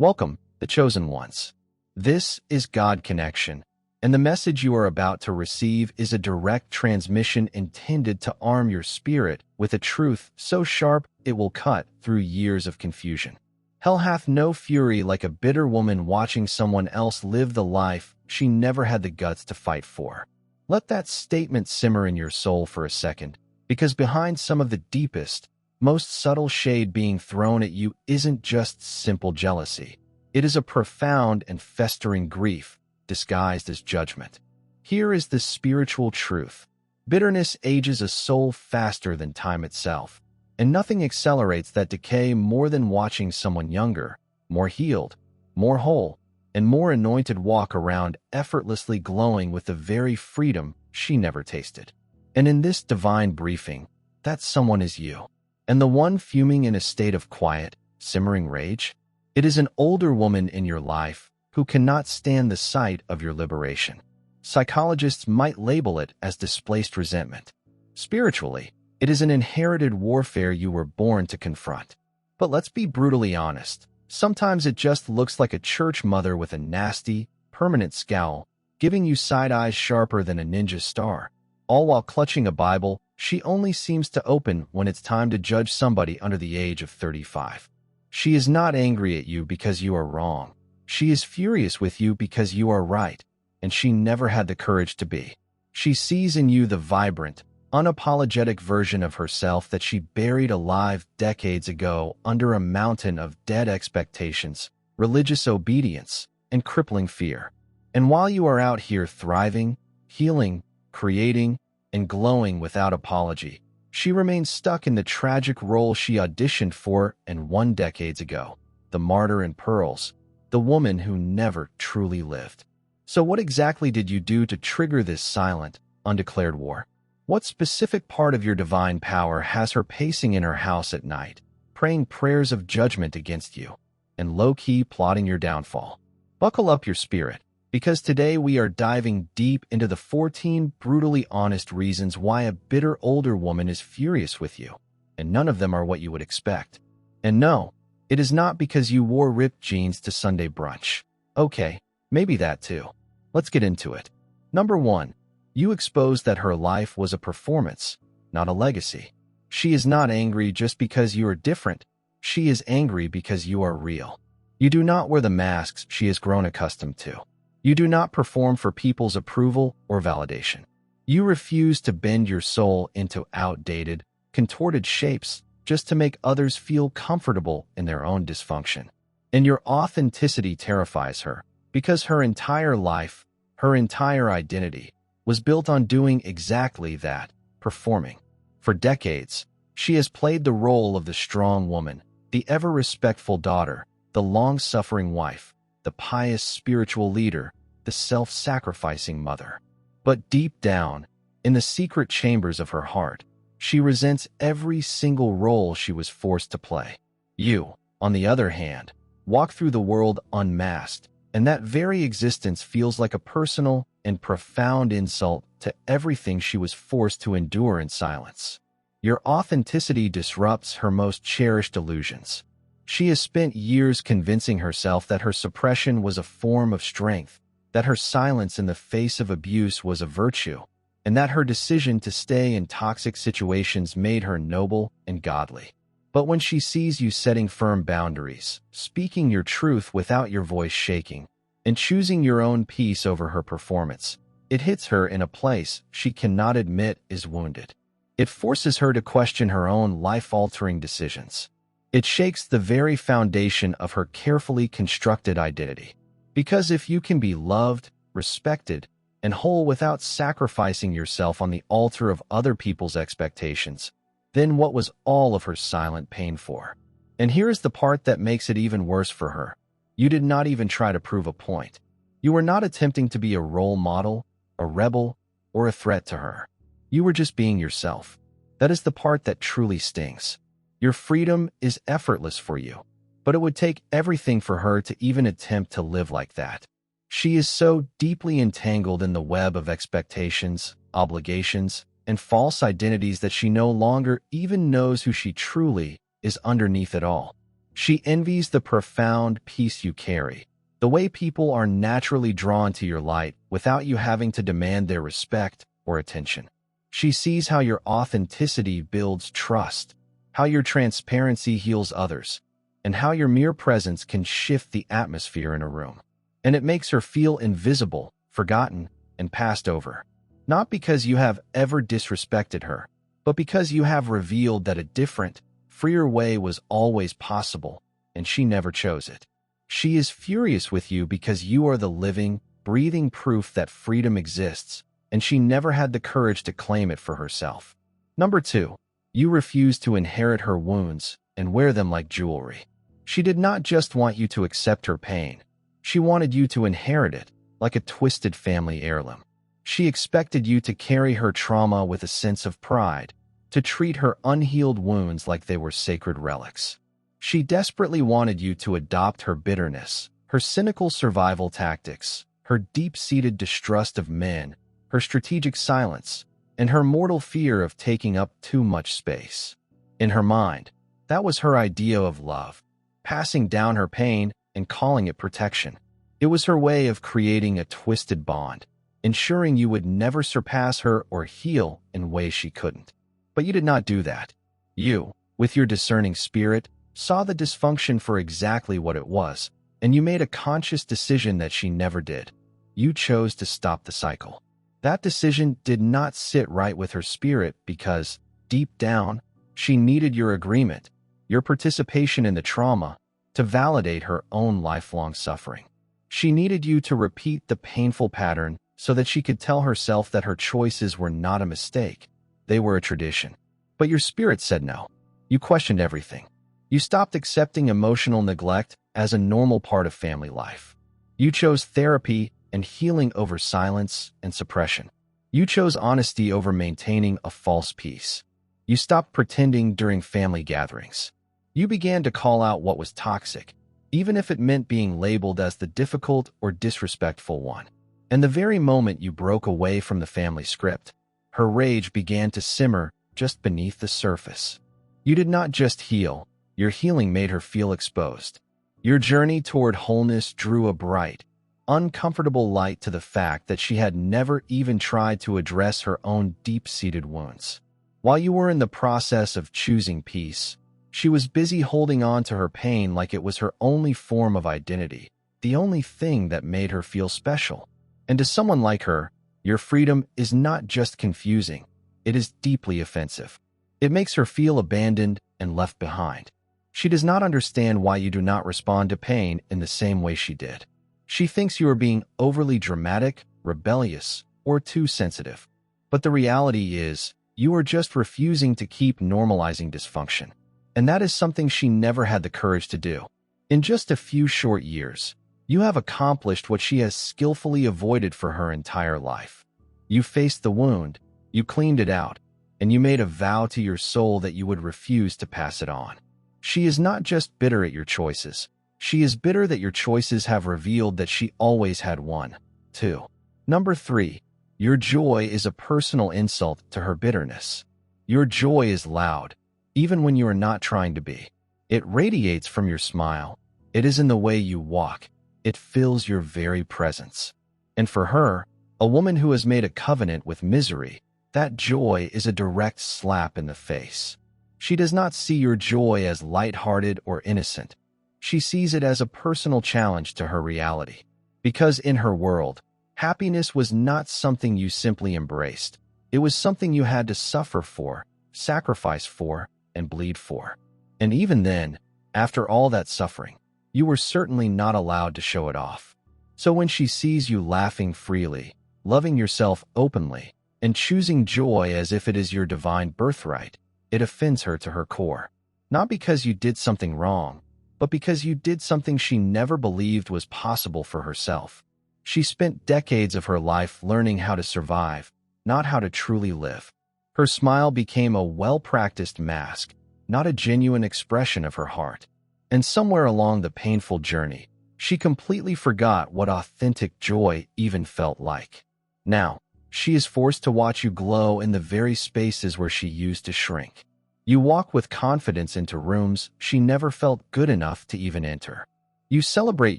Welcome, the chosen ones. This is God Connection, and the message you are about to receive is a direct transmission intended to arm your spirit with a truth so sharp it will cut through years of confusion. Hell hath no fury like a bitter woman watching someone else live the life she never had the guts to fight for. Let that statement simmer in your soul for a second, because behind some of the deepest, most subtle shade being thrown at you isn't just simple jealousy. It is a profound and festering grief disguised as judgment. Here is the spiritual truth. Bitterness ages a soul faster than time itself, and nothing accelerates that decay more than watching someone younger, more healed, more whole, and more anointed walk around effortlessly glowing with the very freedom she never tasted. And in this divine briefing, that someone is you. And the one fuming in a state of quiet, simmering rage? It is an older woman in your life who cannot stand the sight of your liberation. Psychologists might label it as displaced resentment. Spiritually, it is an inherited warfare you were born to confront. But let's be brutally honest. Sometimes it just looks like a church mother with a nasty, permanent scowl, giving you side eyes sharper than a ninja star. All while clutching a Bible she only seems to open when it's time to judge somebody under the age of 35. She is not angry at you because you are wrong. She is furious with you because you are right, and she never had the courage to be. She sees in you the vibrant, unapologetic version of herself that she buried alive decades ago under a mountain of dead expectations, religious obedience, and crippling fear. And while you are out here thriving, healing, creating, and glowing without apology, she remains stuck in the tragic role she auditioned for and won decades ago, the martyr in pearls, the woman who never truly lived. So what exactly did you do to trigger this silent, undeclared war? What specific part of your divine power has her pacing in her house at night, praying prayers of judgment against you, and low-key plotting your downfall? Buckle up your spirit, because today we are diving deep into the 14 brutally honest reasons why a bitter older woman is furious with you, and none of them are what you would expect. And no, it is not because you wore ripped jeans to Sunday brunch. Okay, maybe that too. Let's get into it. Number 1. You exposed that her life was a performance, not a legacy. She is not angry just because you are different. She is angry because you are real. You do not wear the masks she has grown accustomed to. You do not perform for people's approval or validation. You refuse to bend your soul into outdated, contorted shapes just to make others feel comfortable in their own dysfunction. And your authenticity terrifies her, because her entire life, her entire identity, was built on doing exactly that, performing. For decades, she has played the role of the strong woman, the ever-respectful daughter, the long-suffering wife, the pious spiritual leader, the self-sacrificing mother. But deep down, in the secret chambers of her heart, she resents every single role she was forced to play. You, on the other hand, walk through the world unmasked, and that very existence feels like a personal and profound insult to everything she was forced to endure in silence. Your authenticity disrupts her most cherished illusions. She has spent years convincing herself that her suppression was a form of strength, that her silence in the face of abuse was a virtue, and that her decision to stay in toxic situations made her noble and godly. But when she sees you setting firm boundaries, speaking your truth without your voice shaking, and choosing your own peace over her performance, it hits her in a place she cannot admit is wounded. It forces her to question her own life-altering decisions. It shakes the very foundation of her carefully constructed identity. Because if you can be loved, respected, and whole without sacrificing yourself on the altar of other people's expectations, then what was all of her silent pain for? And here's the part that makes it even worse for her. You did not even try to prove a point. You were not attempting to be a role model, a rebel, or a threat to her. You were just being yourself. That is the part that truly stings. Your freedom is effortless for you, but it would take everything for her to even attempt to live like that. She is so deeply entangled in the web of expectations, obligations, and false identities that she no longer even knows who she truly is underneath it all. She envies the profound peace you carry, the way people are naturally drawn to your light without you having to demand their respect or attention. She sees how your authenticity builds trust, how your transparency heals others, and how your mere presence can shift the atmosphere in a room. And it makes her feel invisible, forgotten, and passed over. Not because you have ever disrespected her, but because you have revealed that a different, freer way was always possible, and she never chose it. She is furious with you because you are the living, breathing proof that freedom exists, and she never had the courage to claim it for herself. Number 2. You refuse to inherit her wounds and wear them like jewelry. She did not just want you to accept her pain. She wanted you to inherit it, like a twisted family heirloom. She expected you to carry her trauma with a sense of pride, to treat her unhealed wounds like they were sacred relics. She desperately wanted you to adopt her bitterness, her cynical survival tactics, her deep-seated distrust of men, her strategic silence, and her mortal fear of taking up too much space. In her mind, that was her idea of love, passing down her pain and calling it protection. It was her way of creating a twisted bond, ensuring you would never surpass her or heal in ways she couldn't. But you did not do that. You, with your discerning spirit, saw the dysfunction for exactly what it was, and you made a conscious decision that she never did. You chose to stop the cycle. That decision did not sit right with her spirit because, deep down, she needed your agreement, your participation in the trauma, to validate her own lifelong suffering. She needed you to repeat the painful pattern so that she could tell herself that her choices were not a mistake. They were a tradition. But your spirit said no. You questioned everything. You stopped accepting emotional neglect as a normal part of family life. You chose therapy and healing over silence and suppression. You chose honesty over maintaining a false peace. You stopped pretending during family gatherings. You began to call out what was toxic, even if it meant being labeled as the difficult or disrespectful one. And the very moment you broke away from the family script, her rage began to simmer just beneath the surface. You did not just heal, your healing made her feel exposed. Your journey toward wholeness drew a bright, uncomfortable light to the fact that she had never even tried to address her own deep-seated wounds. While you were in the process of choosing peace, she was busy holding on to her pain like it was her only form of identity, the only thing that made her feel special. And to someone like her, your freedom is not just confusing, it is deeply offensive. It makes her feel abandoned and left behind. She does not understand why you do not respond to pain in the same way she did. She thinks you are being overly dramatic, rebellious, or too sensitive. But the reality is, you are just refusing to keep normalizing dysfunction. And that is something she never had the courage to do. In just a few short years, you have accomplished what she has skillfully avoided for her entire life. You faced the wound, you cleaned it out, and you made a vow to your soul that you would refuse to pass it on. She is not just bitter at your choices. She is bitter that your choices have revealed that she always had one, too. Number 3. Your joy is a personal insult to her bitterness. Your joy is loud, even when you are not trying to be. It radiates from your smile. It is in the way you walk. It fills your very presence. And for her, a woman who has made a covenant with misery, that joy is a direct slap in the face. She does not see your joy as lighthearted or innocent. She sees it as a personal challenge to her reality. Because in her world, happiness was not something you simply embraced. It was something you had to suffer for, sacrifice for, and bleed for. And even then, after all that suffering, you were certainly not allowed to show it off. So when she sees you laughing freely, loving yourself openly, and choosing joy as if it is your divine birthright, it offends her to her core. Not because you did something wrong, but because you did something she never believed was possible for herself. She spent decades of her life learning how to survive, not how to truly live. Her smile became a well-practiced mask, not a genuine expression of her heart. And somewhere along the painful journey, she completely forgot what authentic joy even felt like. Now, she is forced to watch you glow in the very spaces where she used to shrink. You walk with confidence into rooms she never felt good enough to even enter. You celebrate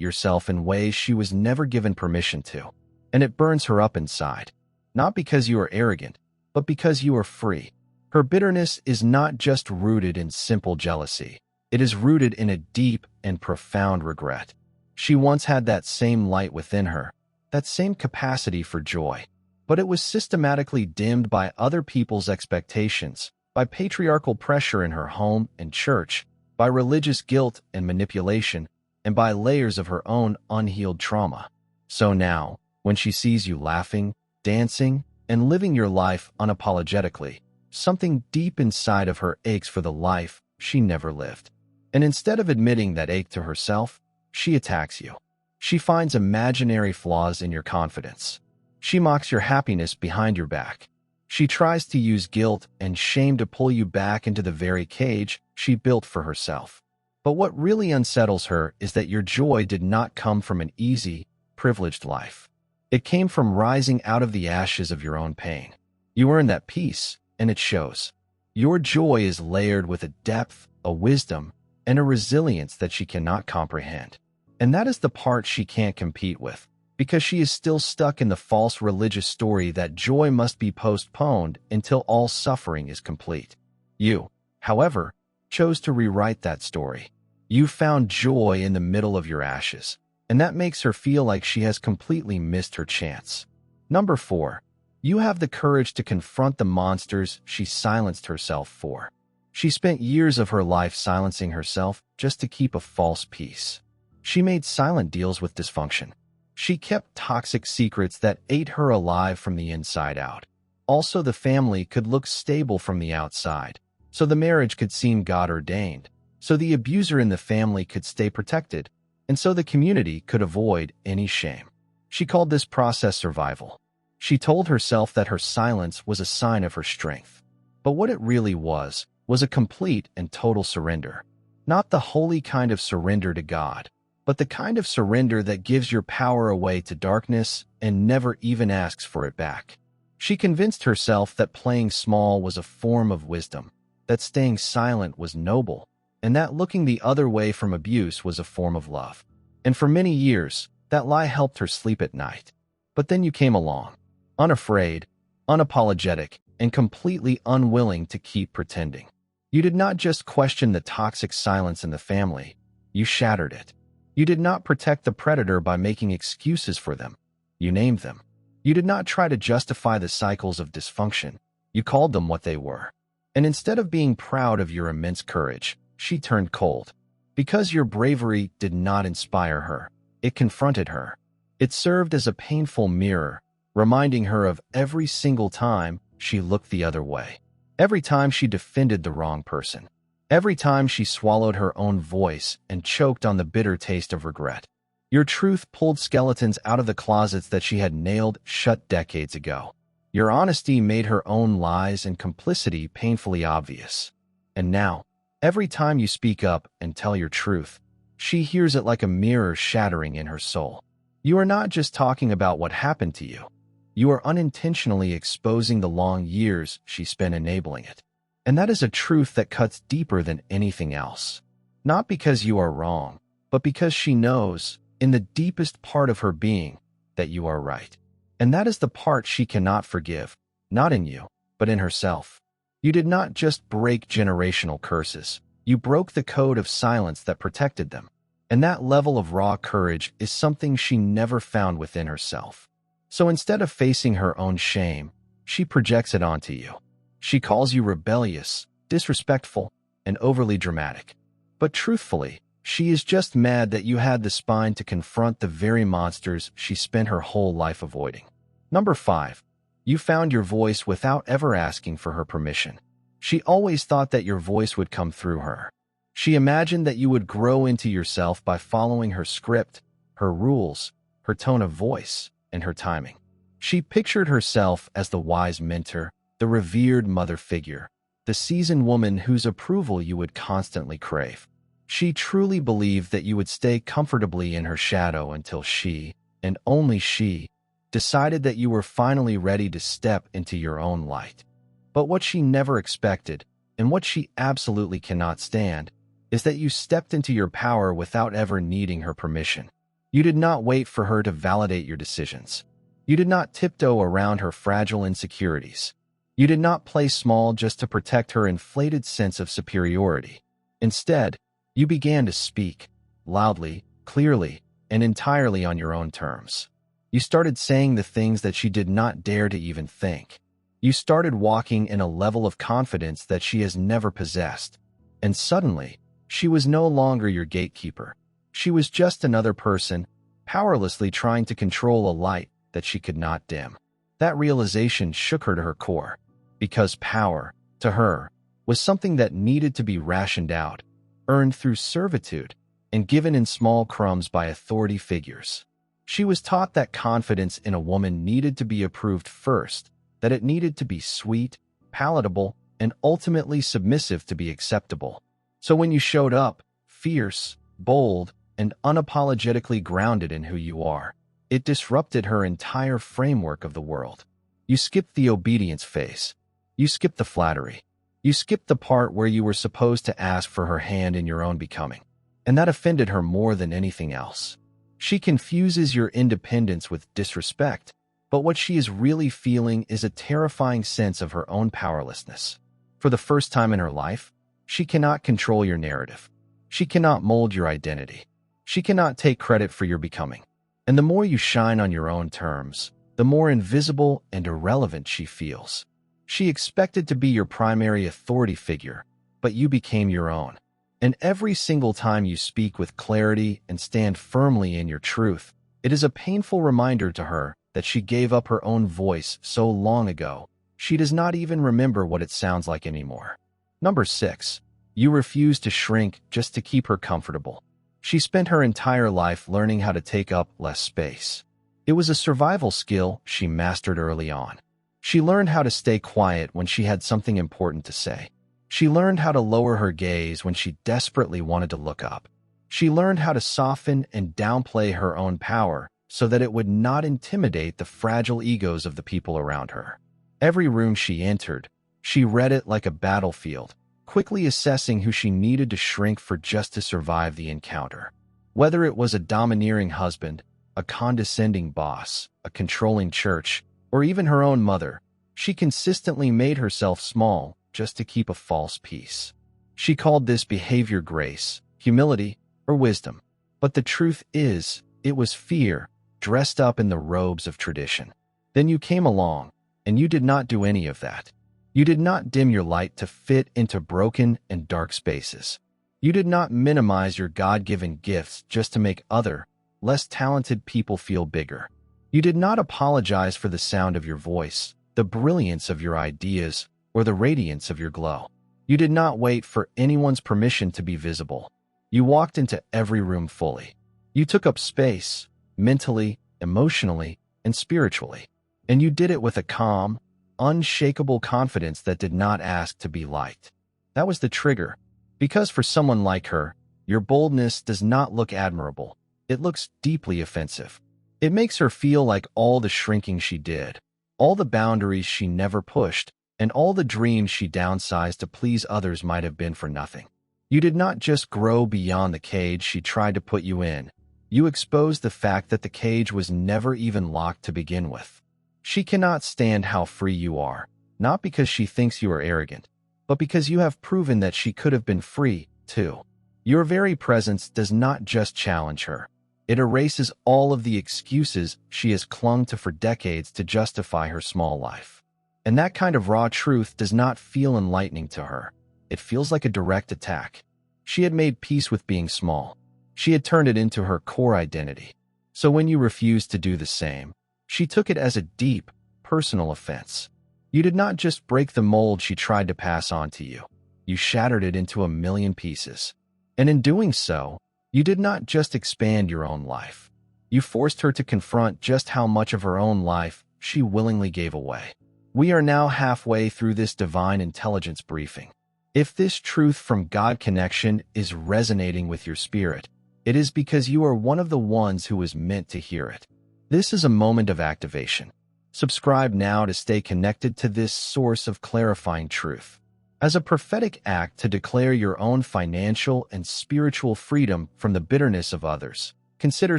yourself in ways she was never given permission to, and it burns her up inside. Not because you are arrogant, but because you are free. Her bitterness is not just rooted in simple jealousy. It is rooted in a deep and profound regret. She once had that same light within her, that same capacity for joy, but it was systematically dimmed by other people's expectations, by patriarchal pressure in her home and church, by religious guilt and manipulation, and by layers of her own unhealed trauma. So now, when she sees you laughing, dancing, and living your life unapologetically, something deep inside of her aches for the life she never lived. And instead of admitting that ache to herself, she attacks you. She finds imaginary flaws in your confidence. She mocks your happiness behind your back. She tries to use guilt and shame to pull you back into the very cage she built for herself. But what really unsettles her is that your joy did not come from an easy, privileged life. It came from rising out of the ashes of your own pain. You earned that peace, and it shows. Your joy is layered with a depth, a wisdom, and a resilience that she cannot comprehend. And that is the part she can't compete with, because she is still stuck in the false religious story that joy must be postponed until all suffering is complete. You, however, chose to rewrite that story. You found joy in the middle of your ashes, and that makes her feel like she has completely missed her chance. Number 4. You have the courage to confront the monsters she silenced herself for. She spent years of her life silencing herself just to keep a false peace. She made silent deals with dysfunction. She kept toxic secrets that ate her alive from the inside out. Also, the family could look stable from the outside, so the marriage could seem God-ordained, so the abuser in the family could stay protected, and so the community could avoid any shame. She called this process survival. She told herself that her silence was a sign of her strength. But what it really was a complete and total surrender. Not the holy kind of surrender to God, but the kind of surrender that gives your power away to darkness and never even asks for it back. She convinced herself that playing small was a form of wisdom, that staying silent was noble, and that looking the other way from abuse was a form of love. And for many years, that lie helped her sleep at night. But then you came along, unafraid, unapologetic, and completely unwilling to keep pretending. You did not just question the toxic silence in the family, you shattered it. You did not protect the predator by making excuses for them. You named them. You did not try to justify the cycles of dysfunction. You called them what they were. And instead of being proud of your immense courage, she turned cold. Because your bravery did not inspire her, it confronted her. It served as a painful mirror, reminding her of every single time she looked the other way. Every time she defended the wrong person. Every time she swallowed her own voice and choked on the bitter taste of regret. Your truth pulled skeletons out of the closets that she had nailed shut decades ago. Your honesty made her own lies and complicity painfully obvious. And now, every time you speak up and tell your truth, she hears it like a mirror shattering in her soul. You are not just talking about what happened to you. You are unintentionally exposing the long years she spent enabling it. And that is a truth that cuts deeper than anything else. Not because you are wrong, but because she knows, in the deepest part of her being, that you are right. And that is the part she cannot forgive, not in you, but in herself. You did not just break generational curses. You broke the code of silence that protected them. And that level of raw courage is something she never found within herself. So instead of facing her own shame, she projects it onto you. She calls you rebellious, disrespectful, and overly dramatic. But truthfully, she is just mad that you had the spine to confront the very monsters she spent her whole life avoiding. Number 5. You found your voice without ever asking for her permission. She always thought that your voice would come through her. She imagined that you would grow into yourself by following her script, her rules, her tone of voice, and her timing. She pictured herself as the wise mentor, the revered mother figure, the seasoned woman whose approval you would constantly crave. She truly believed that you would stay comfortably in her shadow until she, and only she, decided that you were finally ready to step into your own light. But what she never expected And what she absolutely cannot stand is that you stepped into your power without ever needing her permission. You did not wait for her to validate your decisions. You did not tiptoe around her fragile insecurities. You did not play small just to protect her inflated sense of superiority. Instead, you began to speak, loudly, clearly, and entirely on your own terms. You started saying the things that she did not dare to even think. You started walking in a level of confidence that she has never possessed. And suddenly, she was no longer your gatekeeper. She was just another person, powerlessly trying to control a light that she could not dim. That realization shook her to her core, because power, to her, was something that needed to be rationed out, earned through servitude, and given in small crumbs by authority figures. She was taught that confidence in a woman needed to be approved first, that it needed to be sweet, palatable, and ultimately submissive to be acceptable. So when you showed up, fierce, bold, and unapologetically grounded in who you are, it disrupted her entire framework of the world. You skipped the obedience phase. You skipped the flattery. You skipped the part where you were supposed to ask for her hand in your own becoming. And that offended her more than anything else. She confuses your independence with disrespect, but what she is really feeling is a terrifying sense of her own powerlessness. For the first time in her life, she cannot control your narrative. She cannot mold your identity. She cannot take credit for your becoming. And the more you shine on your own terms, the more invisible and irrelevant she feels. She expected to be your primary authority figure, but you became your own. And every single time you speak with clarity and stand firmly in your truth, it is a painful reminder to her that she gave up her own voice so long ago, she does not even remember what it sounds like anymore. Number 6. You refuse to shrink just to keep her comfortable. She spent her entire life learning how to take up less space. It was a survival skill she mastered early on. She learned how to stay quiet when she had something important to say. She learned how to lower her gaze when she desperately wanted to look up. She learned how to soften and downplay her own power so that it would not intimidate the fragile egos of the people around her. Every room she entered, she read it like a battlefield, quickly assessing who she needed to shrink for just to survive the encounter. Whether it was a domineering husband, a condescending boss, a controlling church, or even her own mother, she consistently made herself small just to keep a false peace. She called this behavior grace, humility, or wisdom. But the truth is, it was fear, dressed up in the robes of tradition. Then you came along, and you did not do any of that. You did not dim your light to fit into broken and dark spaces. You did not minimize your God-given gifts just to make other, less talented people feel bigger. You did not apologize for the sound of your voice, the brilliance of your ideas, or the radiance of your glow. You did not wait for anyone's permission to be visible. You walked into every room fully. You took up space, mentally, emotionally, and spiritually. And you did it with a calm, unshakable confidence that did not ask to be liked. That was the trigger. Because for someone like her, your boldness does not look admirable. It looks deeply offensive. It makes her feel like all the shrinking she did, all the boundaries she never pushed, and all the dreams she downsized to please others might have been for nothing. You did not just grow beyond the cage she tried to put you in. You exposed the fact that the cage was never even locked to begin with. She cannot stand how free you are, not because she thinks you are arrogant, but because you have proven that she could have been free, too. Your very presence does not just challenge her. It erases all of the excuses she has clung to for decades to justify her small life. And that kind of raw truth does not feel enlightening to her. It feels like a direct attack. She had made peace with being small. She had turned it into her core identity. So when you refused to do the same, she took it as a deep, personal offense. You did not just break the mold she tried to pass on to you. You shattered it into a million pieces. And in doing so, you did not just expand your own life. You forced her to confront just how much of her own life she willingly gave away. We are now halfway through this divine intelligence briefing. If this truth from God connection is resonating with your spirit, it is because you are one of the ones who is meant to hear it. This is a moment of activation. Subscribe now to stay connected to this source of clarifying truth. as a prophetic act to declare your own financial and spiritual freedom from the bitterness of others. Consider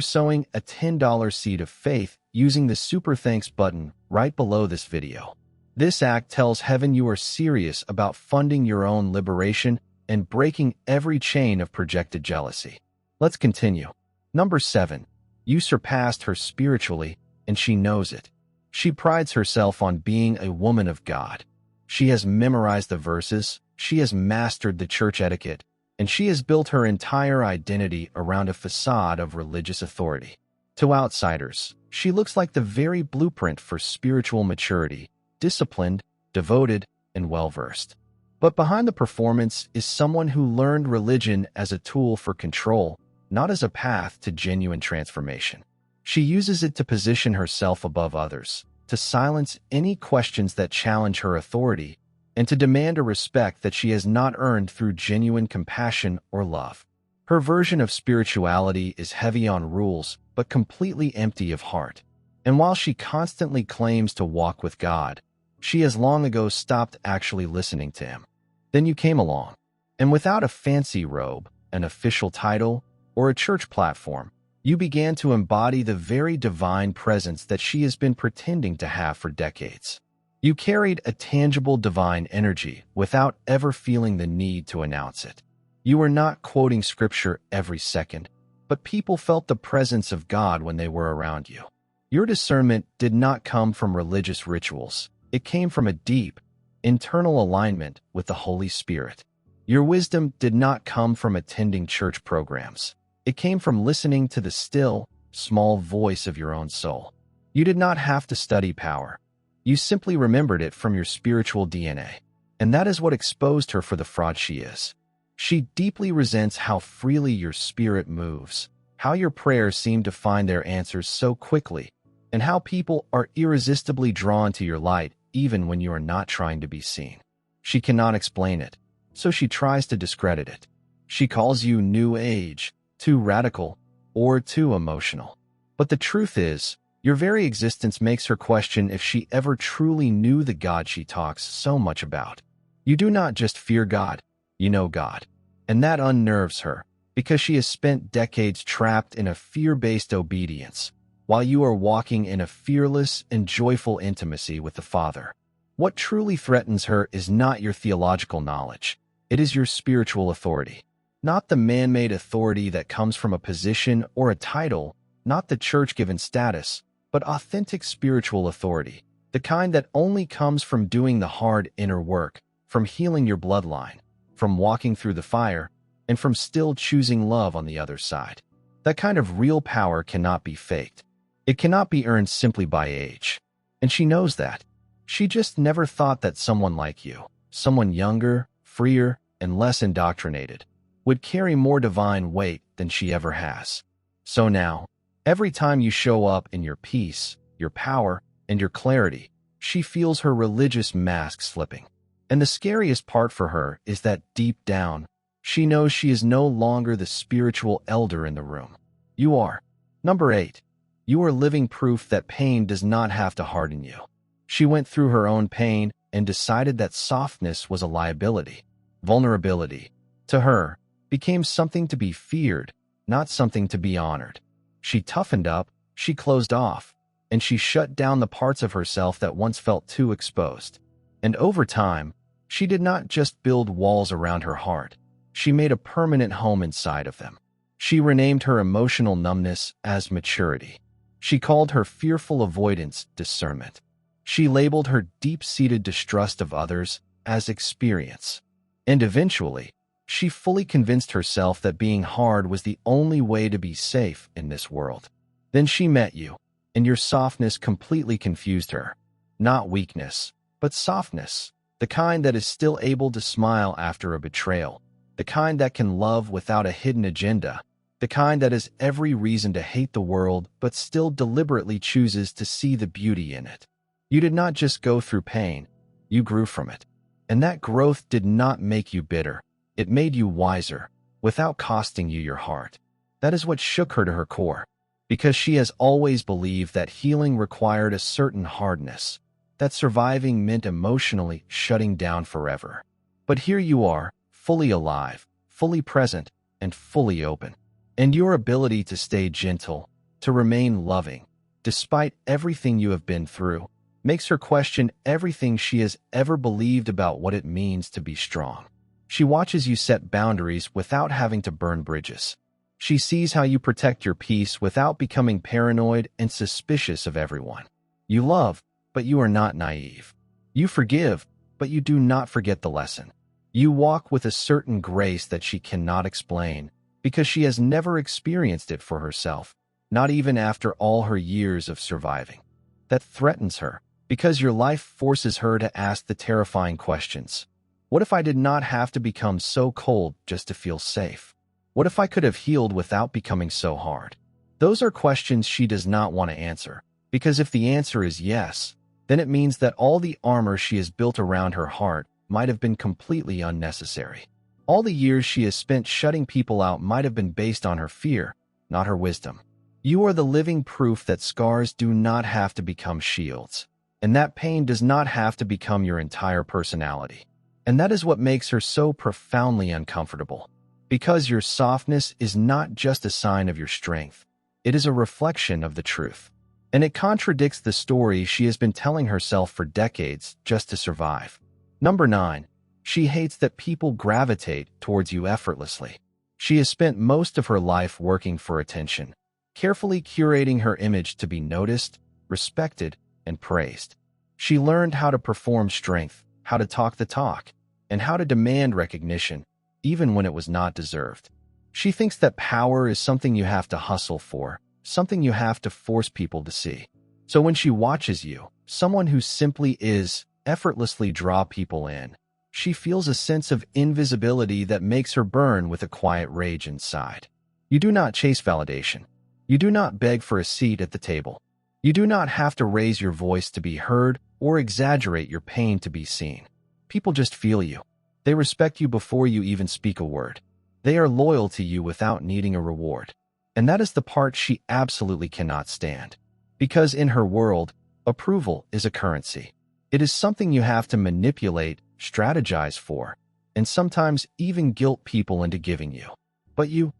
sowing a $10 seed of faith using the Super Thanks button right below this video. This act tells heaven you are serious about funding your own liberation and breaking every chain of projected jealousy. Let's continue. Number 7. You surpassed her spiritually, and she knows it. She prides herself on being a woman of God. She has memorized the verses, she has mastered the church etiquette, and she has built her entire identity around a facade of religious authority. To outsiders, she looks like the very blueprint for spiritual maturity, disciplined, devoted, and well-versed. But behind the performance is someone who learned religion as a tool for control, not as a path to genuine transformation. She uses it to position herself above others, to silence any questions that challenge her authority, and to demand a respect that she has not earned through genuine compassion or love. Her version of spirituality is heavy on rules, but completely empty of heart. And while she constantly claims to walk with God, she has long ago stopped actually listening to him. Then you came along, and without a fancy robe, an official title, or a church platform, you began to embody the very divine presence that she has been pretending to have for decades. You carried a tangible divine energy without ever feeling the need to announce it. You were not quoting scripture every second, but people felt the presence of God when they were around you. Your discernment did not come from religious rituals. It came from a deep, internal alignment with the Holy Spirit. Your wisdom did not come from attending church programs. It came from listening to the still, small voice of your own soul. You did not have to study power. You simply remembered it from your spiritual DNA. And that is what exposed her for the fraud she is. She deeply resents how freely your spirit moves, how your prayers seem to find their answers so quickly, and how people are irresistibly drawn to your light even when you are not trying to be seen. She cannot explain it, so she tries to discredit it. She calls you New Age, too radical, or too emotional. But the truth is, your very existence makes her question if she ever truly knew the God she talks so much about. You do not just fear God, you know God. And that unnerves her, because she has spent decades trapped in a fear-based obedience, while you are walking in a fearless and joyful intimacy with the Father. What truly threatens her is not your theological knowledge. It is your spiritual authority. Not the man-made authority that comes from a position or a title, not the church-given status, but authentic spiritual authority, the kind that only comes from doing the hard inner work, from healing your bloodline, from walking through the fire, and from still choosing love on the other side. That kind of real power cannot be faked. It cannot be earned simply by age. And she knows that. She just never thought that someone like you, someone younger, freer, and less indoctrinated, would carry more divine weight than she ever has. So now, every time you show up in your peace, your power, and your clarity, she feels her religious mask slipping. And the scariest part for her is that deep down, she knows she is no longer the spiritual elder in the room. You are. Number 8. You are living proof that pain does not have to harden you. She went through her own pain and decided that softness was a liability. Vulnerability, to her, became something to be feared, not something to be honored. She toughened up, she closed off, and she shut down the parts of herself that once felt too exposed. And over time, she did not just build walls around her heart. She made a permanent home inside of them. She renamed her emotional numbness as maturity. She called her fearful avoidance discernment. She labeled her deep-seated distrust of others as experience. And eventually, she fully convinced herself that being hard was the only way to be safe in this world. Then she met you, and your softness completely confused her. Not weakness, but softness. The kind that is still able to smile after a betrayal. The kind that can love without a hidden agenda. The kind that has every reason to hate the world but still deliberately chooses to see the beauty in it. You did not just go through pain, you grew from it. And that growth did not make you bitter. It made you wiser, without costing you your heart. That is what shook her to her core, because she has always believed that healing required a certain hardness, that surviving meant emotionally shutting down forever. But here you are, fully alive, fully present, and fully open. And your ability to stay gentle, to remain loving, despite everything you have been through, makes her question everything she has ever believed about what it means to be strong. She watches you set boundaries without having to burn bridges. She sees how you protect your peace without becoming paranoid and suspicious of everyone. You love, but you are not naive. You forgive, but you do not forget the lesson. You walk with a certain grace that she cannot explain because she has never experienced it for herself, not even after all her years of surviving. That threatens her because your life forces her to ask the terrifying questions. What if I did not have to become so cold just to feel safe? What if I could have healed without becoming so hard? Those are questions she does not want to answer, because if the answer is yes, then it means that all the armor she has built around her heart might have been completely unnecessary. All the years she has spent shutting people out might have been based on her fear, not her wisdom. You are the living proof that scars do not have to become shields, and that pain does not have to become your entire personality. And that is what makes her so profoundly uncomfortable. Because your softness is not just a sign of your strength, it is a reflection of the truth. And it contradicts the story she has been telling herself for decades just to survive. Number 9. She hates that people gravitate towards you effortlessly. She has spent most of her life working for attention, carefully curating her image to be noticed, respected, and praised. She learned how to perform strength, how to talk the talk, and how to demand recognition, even when it was not deserved. She thinks that power is something you have to hustle for, something you have to force people to see. So when she watches you, someone who simply is, effortlessly draw people in, she feels a sense of invisibility that makes her burn with a quiet rage inside. You do not chase validation. You do not beg for a seat at the table. You do not have to raise your voice to be heard or exaggerate your pain to be seen. People just feel you. They respect you before you even speak a word. They are loyal to you without needing a reward. And that is the part she absolutely cannot stand. Because in her world, approval is a currency. It is something you have to manipulate, strategize for, and sometimes even guilt people into giving you. But you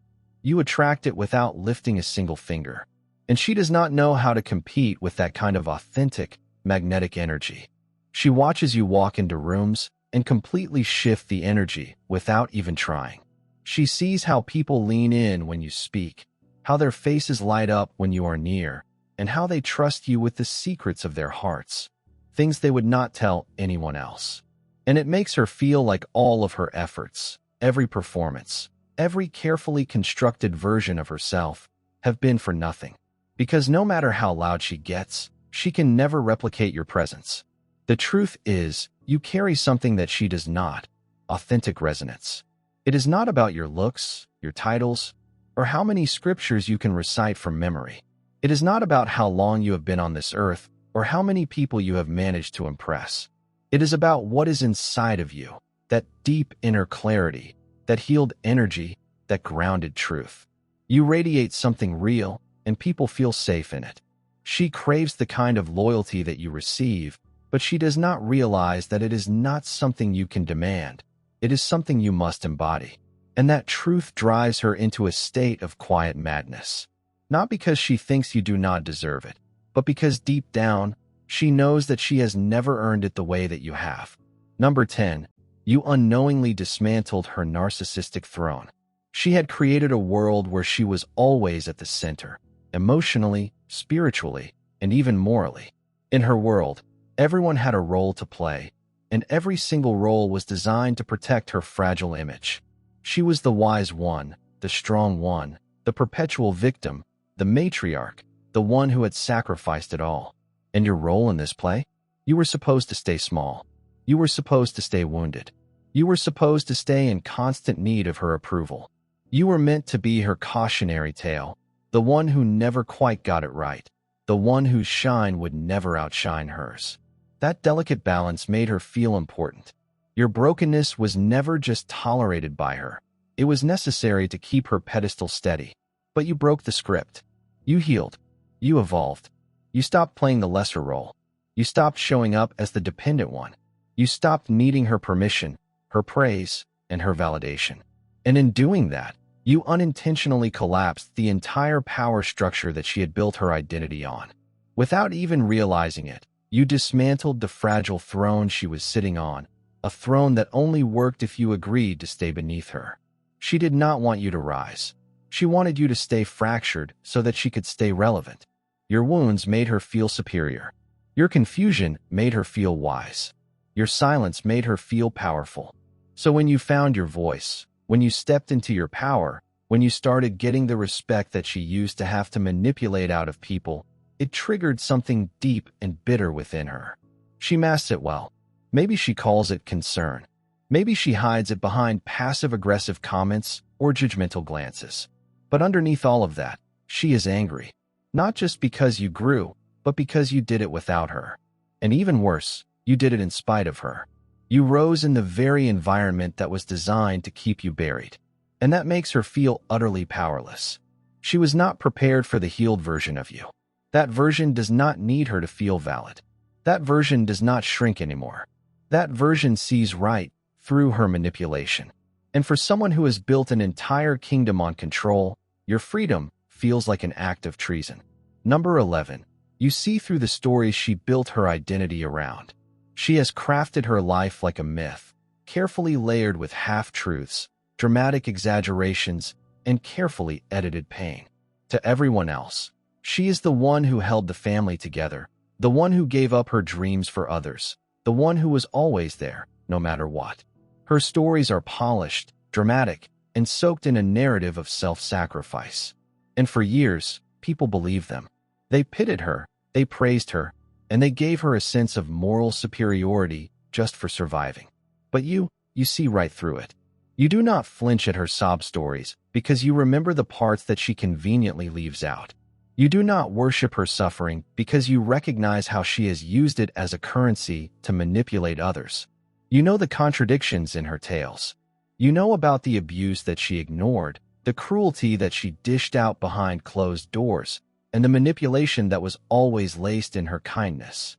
attract it without lifting a single finger. And she does not know how to compete with that kind of authentic, magnetic energy. She watches you walk into rooms and completely shift the energy without even trying. She sees how people lean in when you speak, how their faces light up when you are near, and how they trust you with the secrets of their hearts, things they would not tell anyone else. And it makes her feel like all of her efforts, every performance, every carefully constructed version of herself have been for nothing. Because no matter how loud she gets, she can never replicate your presence. The truth is, you carry something that she does not: authentic resonance. It is not about your looks, your titles, or how many scriptures you can recite from memory. It is not about how long you have been on this earth or how many people you have managed to impress. It is about what is inside of you, that deep inner clarity, that healed energy, that grounded truth. You radiate something real, and people feel safe in it. She craves the kind of loyalty that you receive, but she does not realize that it is not something you can demand. It is something you must embody. And that truth drives her into a state of quiet madness. Not because she thinks you do not deserve it, but because deep down, she knows that she has never earned it the way that you have. Number 10. You unknowingly dismantled her narcissistic throne. She had created a world where she was always at the center, emotionally, spiritually, and even morally. In her world, everyone had a role to play, and every single role was designed to protect her fragile image. She was the wise one, the strong one, the perpetual victim, the matriarch, the one who had sacrificed it all. And your role in this play? You were supposed to stay small. You were supposed to stay wounded. You were supposed to stay in constant need of her approval. You were meant to be her cautionary tale, the one who never quite got it right, the one whose shine would never outshine hers. That delicate balance made her feel important. Your brokenness was never just tolerated by her. It was necessary to keep her pedestal steady. But you broke the script. You healed. You evolved. You stopped playing the lesser role. You stopped showing up as the dependent one. You stopped needing her permission, her her praise, and her validation. And in doing that, you unintentionally collapsed the entire power structure that she had built her identity on. Without even realizing it, you dismantled the fragile throne she was sitting on, a throne that only worked if you agreed to stay beneath her. She did not want you to rise. She wanted you to stay fractured so that she could stay relevant. Your wounds made her feel superior. Your confusion made her feel wise. Your silence made her feel powerful. So when you found your voice, when you stepped into your power, when you started getting the respect that she used to have to manipulate out of people, it triggered something deep and bitter within her. She masks it well. Maybe she calls it concern. Maybe she hides it behind passive-aggressive comments or judgmental glances. But underneath all of that, she is angry. Not just because you grew, but because you did it without her. And even worse, you did it in spite of her. You rose in the very environment that was designed to keep you buried. And that makes her feel utterly powerless. She was not prepared for the healed version of you. That version does not need her to feel valid. That version does not shrink anymore. That version sees right through her manipulation. And for someone who has built an entire kingdom on control, your freedom feels like an act of treason. Number 11. You see through the stories she built her identity around. She has crafted her life like a myth, carefully layered with half-truths, dramatic exaggerations, and carefully edited pain. To everyone else, she is the one who held the family together, the one who gave up her dreams for others, the one who was always there, no matter what. Her stories are polished, dramatic, and soaked in a narrative of self-sacrifice. And for years, people believed them. They pitted her, they praised her, and they gave her a sense of moral superiority just for surviving. But you see right through it. You do not flinch at her sob stories because you remember the parts that she conveniently leaves out. You do not worship her suffering because you recognize how she has used it as a currency to manipulate others. You know the contradictions in her tales. You know about the abuse that she ignored, the cruelty that she dished out behind closed doors, and the manipulation that was always laced in her kindness.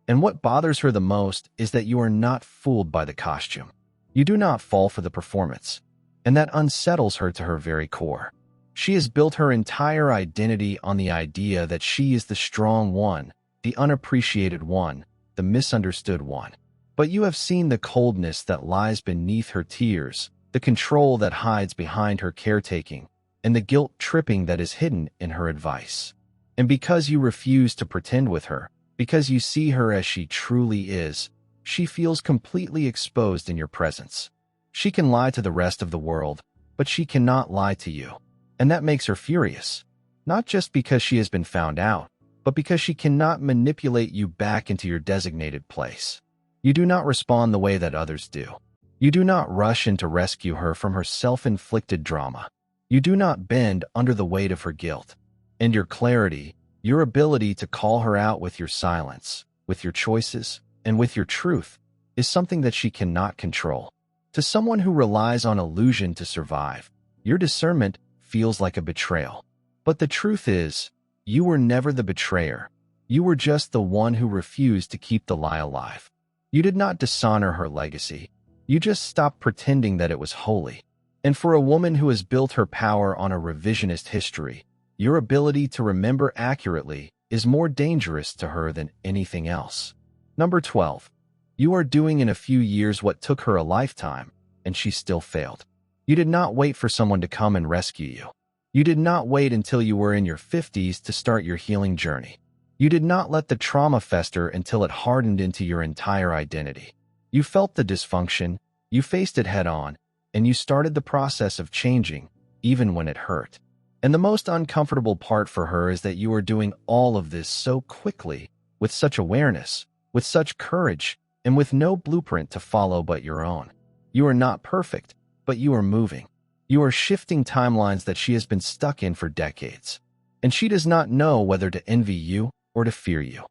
And what bothers her the most is that you are not fooled by the costume. You do not fall for the performance, and that unsettles her to her very core. She has built her entire identity on the idea that she is the strong one, the unappreciated one, the misunderstood one. But you have seen the coldness that lies beneath her tears, the control that hides behind her caretaking, and the guilt-tripping that is hidden in her advice. And because you refuse to pretend with her, because you see her as she truly is, she feels completely exposed in your presence. She can lie to the rest of the world, but she cannot lie to you. And that makes her furious, not just because she has been found out, but because she cannot manipulate you back into your designated place. You do not respond the way that others do. You do not rush in to rescue her from her self-inflicted drama. You do not bend under the weight of her guilt. And your clarity, your ability to call her out with your silence, with your choices, and with your truth, is something that she cannot control. To someone who relies on illusion to survive, your discernment feels like a betrayal. But the truth is, you were never the betrayer. You were just the one who refused to keep the lie alive. You did not dishonor her legacy. You just stopped pretending that it was holy. And for a woman who has built her power on a revisionist history, your ability to remember accurately is more dangerous to her than anything else. Number 12. You are doing in a few years what took her a lifetime, and she still failed. You did not wait for someone to come and rescue you. You did not wait until you were in your 50s to start your healing journey. You did not let the trauma fester until it hardened into your entire identity. You felt the dysfunction, you faced it head-on, and you started the process of changing, even when it hurt. And the most uncomfortable part for her is that you are doing all of this so quickly, with such awareness, with such courage, and with no blueprint to follow but your own. You are not perfect, but you are moving. You are shifting timelines that she has been stuck in for decades. And she does not know whether to envy you or to fear you.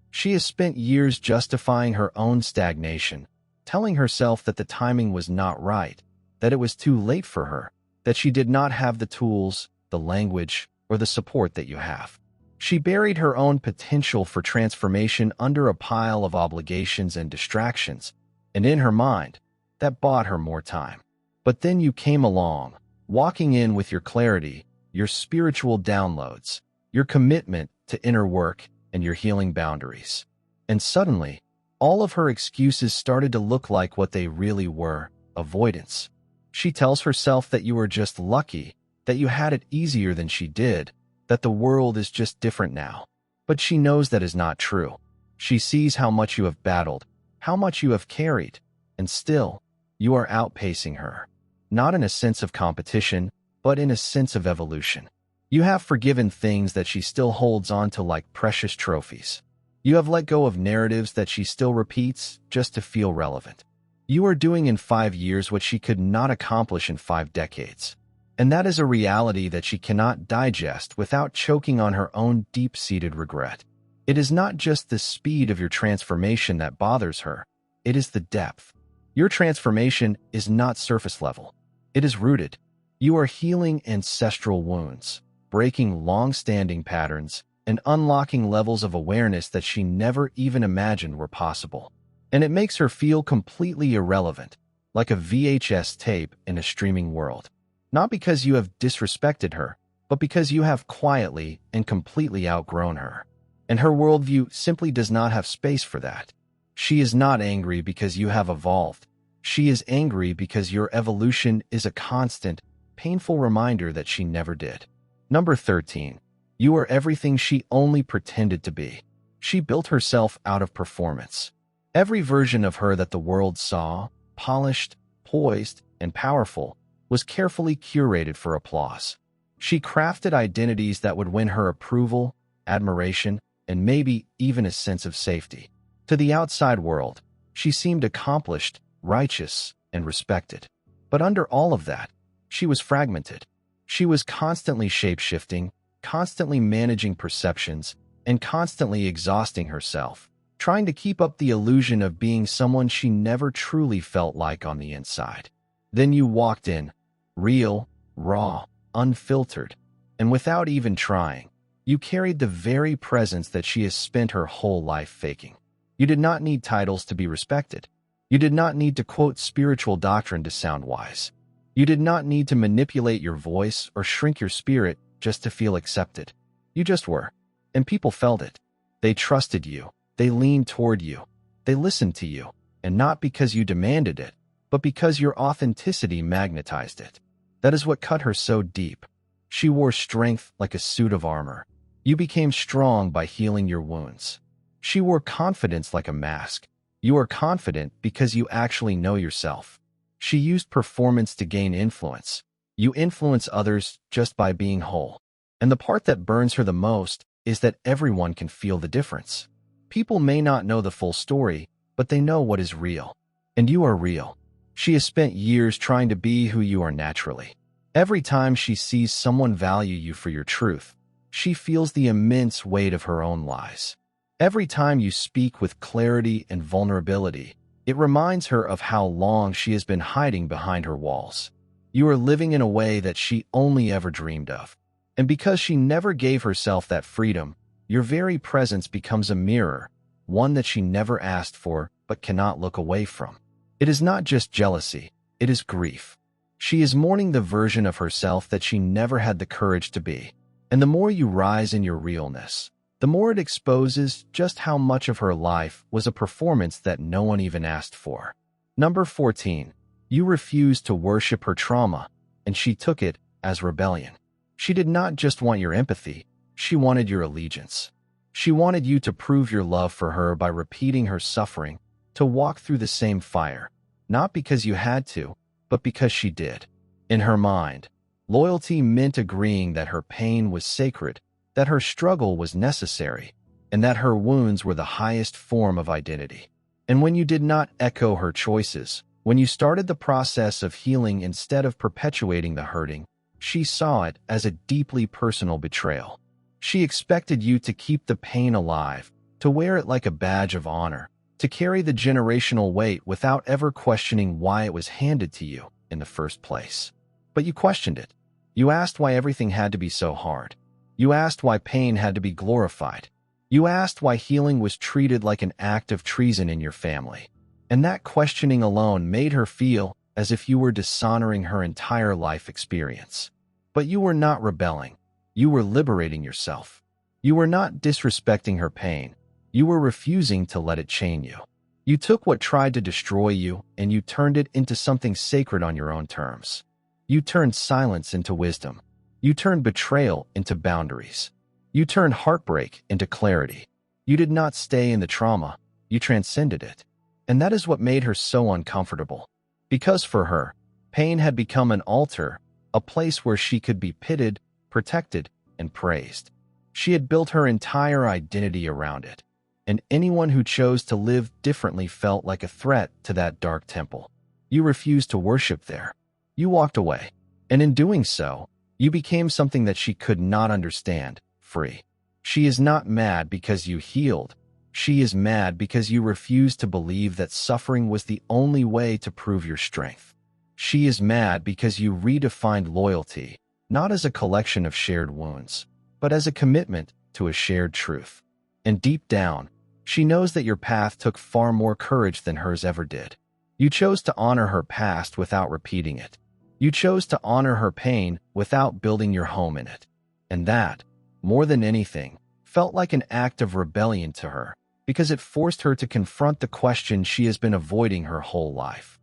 She has spent years justifying her own stagnation, telling herself that the timing was not right, that it was too late for her, that she did not have the tools, the language, or the support that you have. She buried her own potential for transformation under a pile of obligations and distractions, and in her mind, that bought her more time. But then you came along, walking in with your clarity, your spiritual downloads, your commitment to inner work, and your healing boundaries. And suddenly, all of her excuses started to look like what they really were: avoidance. She tells herself that you were just lucky, that you had it easier than she did, that the world is just different now. But she knows that is not true. She sees how much you have battled, how much you have carried, and still, you are outpacing her. Not in a sense of competition, but in a sense of evolution. You have forgiven things that she still holds on to like precious trophies. You have let go of narratives that she still repeats just to feel relevant. You are doing in 5 years what she could not accomplish in 5 decades. And that is a reality that she cannot digest without choking on her own deep-seated regret. It is not just the speed of your transformation that bothers her, it is the depth. Your transformation is not surface level. It is rooted. You are healing ancestral wounds, breaking long-standing patterns, and unlocking levels of awareness that she never even imagined were possible. And it makes her feel completely irrelevant, like a VHS tape in a streaming world. Not because you have disrespected her, but because you have quietly and completely outgrown her. And her worldview simply does not have space for that. She is not angry because you have evolved. She is angry because your evolution is a constant, painful reminder that she never did. Number 13. You are everything she only pretended to be. She built herself out of performance. Every version of her that the world saw, polished, poised, and powerful, was carefully curated for applause. She crafted identities that would win her approval, admiration, and maybe even a sense of safety. To the outside world, she seemed accomplished, righteous, and respected. But under all of that, she was fragmented. She was constantly shape-shifting, constantly managing perceptions, and constantly exhausting herself, trying to keep up the illusion of being someone she never truly felt like on the inside. Then you walked in, real, raw, unfiltered, and without even trying, you carried the very presence that she has spent her whole life faking. You did not need titles to be respected. You did not need to quote spiritual doctrine to sound wise. You did not need to manipulate your voice or shrink your spirit just to feel accepted. You just were. And people felt it. They trusted you. They leaned toward you. They listened to you. And not because you demanded it, but because your authenticity magnetized it. That is what cut her so deep. She wore strength like a suit of armor. You became strong by healing your wounds. She wore confidence like a mask. You are confident because you actually know yourself. She used performance to gain influence. You influence others just by being whole. And the part that burns her the most is that everyone can feel the difference. People may not know the full story, but they know what is real. And you are real. She has spent years trying to be who you are naturally. Every time she sees someone value you for your truth, she feels the immense weight of her own lies. Every time you speak with clarity and vulnerability, it reminds her of how long she has been hiding behind her walls. You are living in a way that she only ever dreamed of. And because she never gave herself that freedom, your very presence becomes a mirror, one that she never asked for but cannot look away from. It is not just jealousy, it is grief. She is mourning the version of herself that she never had the courage to be. And the more you rise in your realness, the more it exposes just how much of her life was a performance that no one even asked for. Number 14. You refused to worship her trauma, and she took it as rebellion. She did not just want your empathy, she wanted your allegiance. She wanted you to prove your love for her by repeating her suffering, to walk through the same fire, not because you had to, but because she did. In her mind, loyalty meant agreeing that her pain was sacred, that her struggle was necessary, and that her wounds were the highest form of identity. And when you did not echo her choices, when you started the process of healing instead of perpetuating the hurting, she saw it as a deeply personal betrayal. She expected you to keep the pain alive, to wear it like a badge of honor, to carry the generational weight without ever questioning why it was handed to you in the first place. But you questioned it. You asked why everything had to be so hard. You asked why pain had to be glorified. You asked why healing was treated like an act of treason in your family. And that questioning alone made her feel as if you were dishonoring her entire life experience. But you were not rebelling. You were liberating yourself. You were not disrespecting her pain. You were refusing to let it chain you. You took what tried to destroy you and you turned it into something sacred on your own terms. You turned silence into wisdom. You turned betrayal into boundaries. You turned heartbreak into clarity. You did not stay in the trauma. You transcended it. And that is what made her so uncomfortable. Because for her, pain had become an altar, a place where she could be pitted, protected, and praised. She had built her entire identity around it. And anyone who chose to live differently felt like a threat to that dark temple. You refused to worship there. You walked away. And in doing so, you became something that she could not understand, free. She is not mad because you healed. She is mad because you refused to believe that suffering was the only way to prove your strength. She is mad because you redefined loyalty, not as a collection of shared wounds, but as a commitment to a shared truth. And deep down, she knows that your path took far more courage than hers ever did. You chose to honor her past without repeating it. You chose to honor her pain without building your home in it. And that, more than anything, felt like an act of rebellion to her, because it forced her to confront the question she has been avoiding her whole life.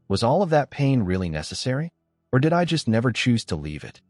Was all of that pain really necessary? Or did I just never choose to leave it?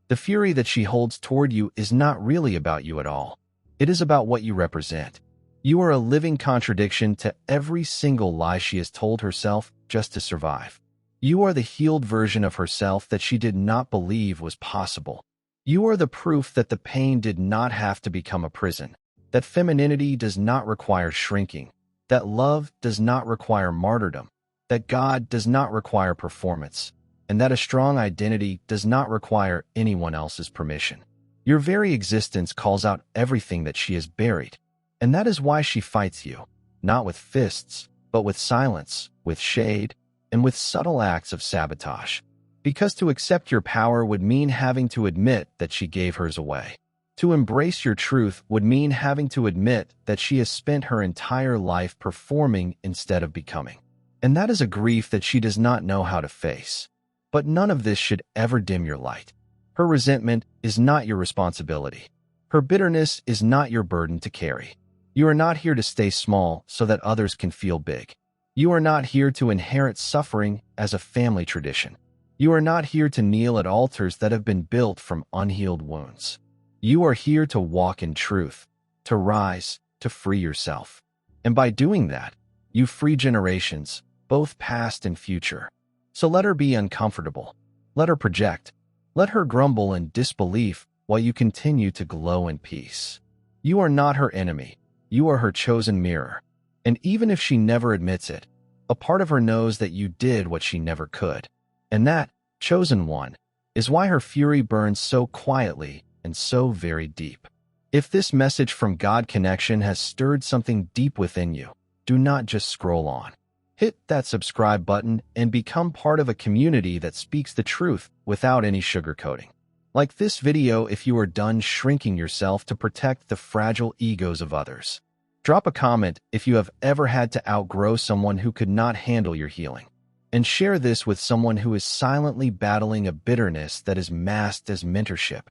The fury that she holds toward you is not really about you at all. It is about what you represent. You are a living contradiction to every single lie she has told herself just to survive. You are the healed version of herself that she did not believe was possible. You are the proof that the pain did not have to become a prison, that femininity does not require shrinking, that love does not require martyrdom, that God does not require performance, and that a strong identity does not require anyone else's permission. Your very existence calls out everything that she has buried, and that is why she fights you, not with fists, but with silence, with shade, and with subtle acts of sabotage. Because to accept your power would mean having to admit that she gave hers away. To embrace your truth would mean having to admit that she has spent her entire life performing instead of becoming. And that is a grief that she does not know how to face. But none of this should ever dim your light. Her resentment is not your responsibility. Her bitterness is not your burden to carry. You are not here to stay small so that others can feel big. You are not here to inherit suffering as a family tradition. You are not here to kneel at altars that have been built from unhealed wounds. You are here to walk in truth, to rise, to free yourself. And by doing that, you free generations, both past and future. So let her be uncomfortable. Let her project. Let her grumble in disbelief while you continue to glow in peace. You are not her enemy. You are her chosen mirror. And even if she never admits it, a part of her knows that you did what she never could. And that, chosen one, is why her fury burns so quietly and so very deep. If this message from God Connection has stirred something deep within you, do not just scroll on. Hit that subscribe button and become part of a community that speaks the truth without any sugarcoating. Like this video if you are done shrinking yourself to protect the fragile egos of others. Drop a comment if you have ever had to outgrow someone who could not handle your healing. And share this with someone who is silently battling a bitterness that is masked as mentorship.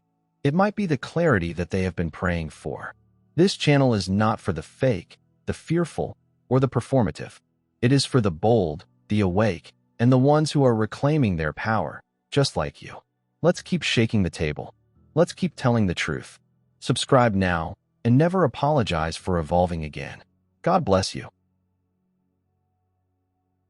It might be the clarity that they have been praying for. This channel is not for the fake, the fearful, or the performative. It is for the bold, the awake, and the ones who are reclaiming their power, just like you. Let's keep shaking the table. Let's keep telling the truth. Subscribe now, and never apologize for evolving again. God bless you.